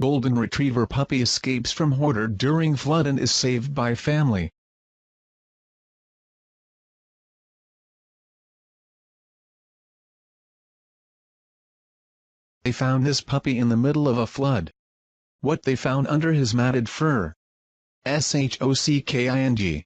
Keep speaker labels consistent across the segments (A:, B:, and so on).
A: Golden Retriever puppy escapes from Hoarder during flood and is saved by family. They found this puppy in the middle of a flood. What they found under his matted fur. Shocking.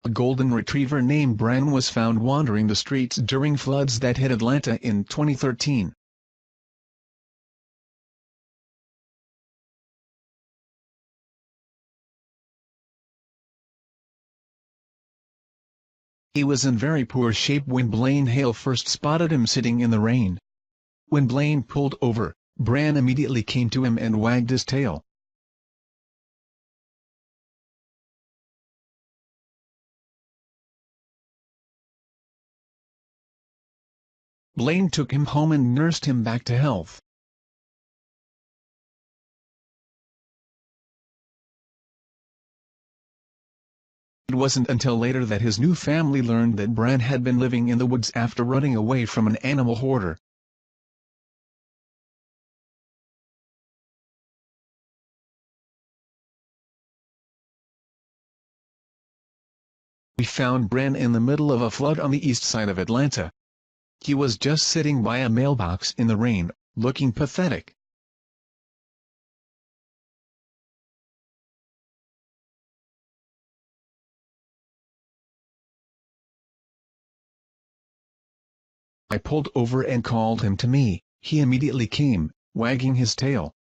A: A golden retriever named Bran was found wandering the streets during floods that hit Atlanta in 2013. He was in very poor shape when Blaine Hale first spotted him sitting in the rain. When Blaine pulled over, Bran immediately came to him and wagged his tail. Blaine took him home and nursed him back to health. It wasn't until later that his new family learned that Bran had been living in the woods after running away from an animal hoarder. We found Bran in the middle of a flood on the east side of Atlanta. He was just sitting by a mailbox in the rain, looking pathetic. I pulled over and called him to me. He immediately came, wagging his tail.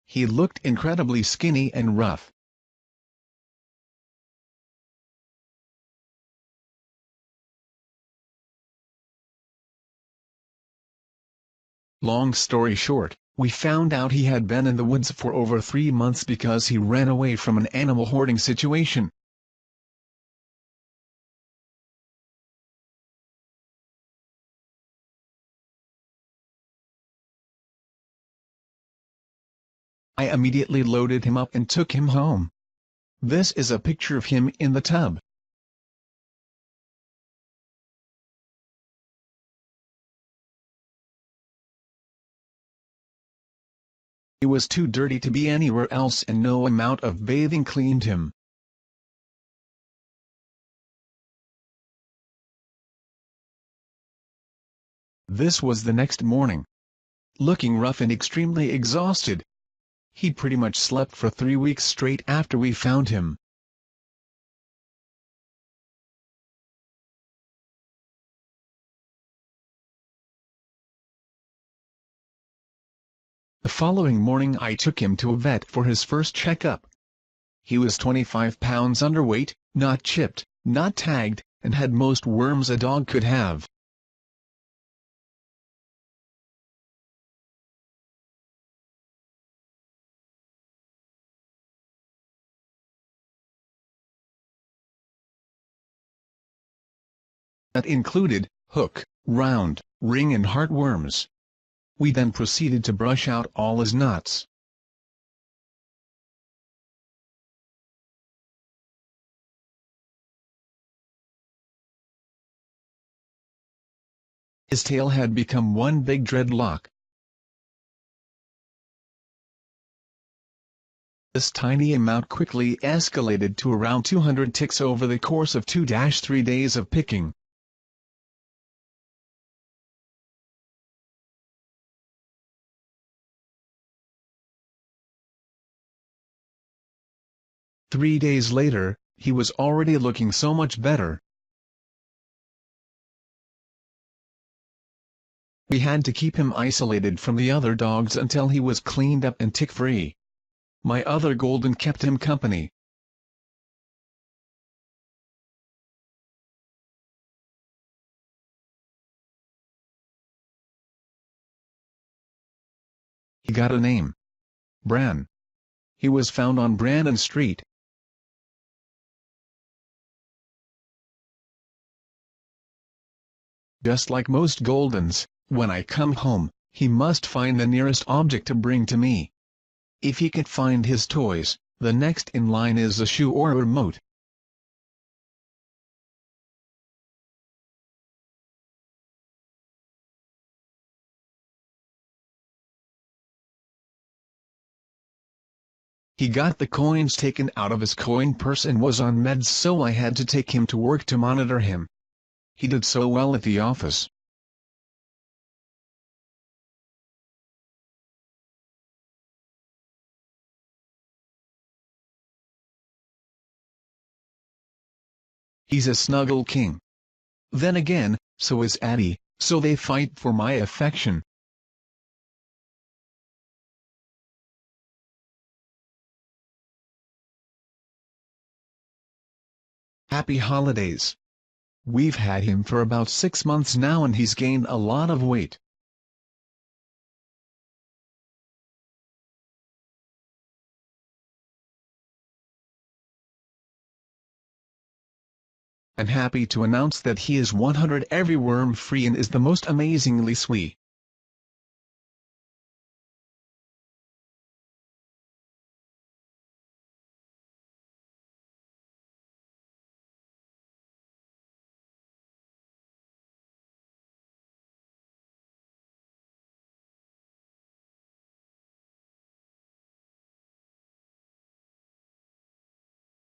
A: He looked incredibly skinny and rough. Long story short, we found out he had been in the woods for over 3 months because he ran away from an animal hoarding situation. I immediately loaded him up and took him home. This is a picture of him in the tub. He was too dirty to be anywhere else and no amount of bathing cleaned him. This was the next morning. Looking rough and extremely exhausted. He'd pretty much slept for 3 weeks straight after we found him. The following morning I took him to a vet for his first checkup. He was 25 pounds underweight, not chipped, not tagged, and had most worms a dog could have. That included hook, round, ring and heartworms. We then proceeded to brush out all his knots. His tail had become one big dreadlock. This tiny amount quickly escalated to around 200 ticks over the course of 2-3 days of picking. Three days later, he was already looking so much better. We had to keep him isolated from the other dogs until he was cleaned up and tick-free. My other golden kept him company. He got a name. Bran. He was found on Brandon Street. Just like most Goldens, when I come home, he must find the nearest object to bring to me. If he can't find his toys, the next in line is a shoe or a remote. He got the coins taken out of his coin purse and was on meds, so I had to take him to work to monitor him. He did so well at the office. He's a snuggle king. Then again, so is Addie, so they fight for my affection. Happy holidays. We've had him for about 6 months now and he's gained a lot of weight. I'm happy to announce that he is 100 every worm free and is the most amazingly sweet.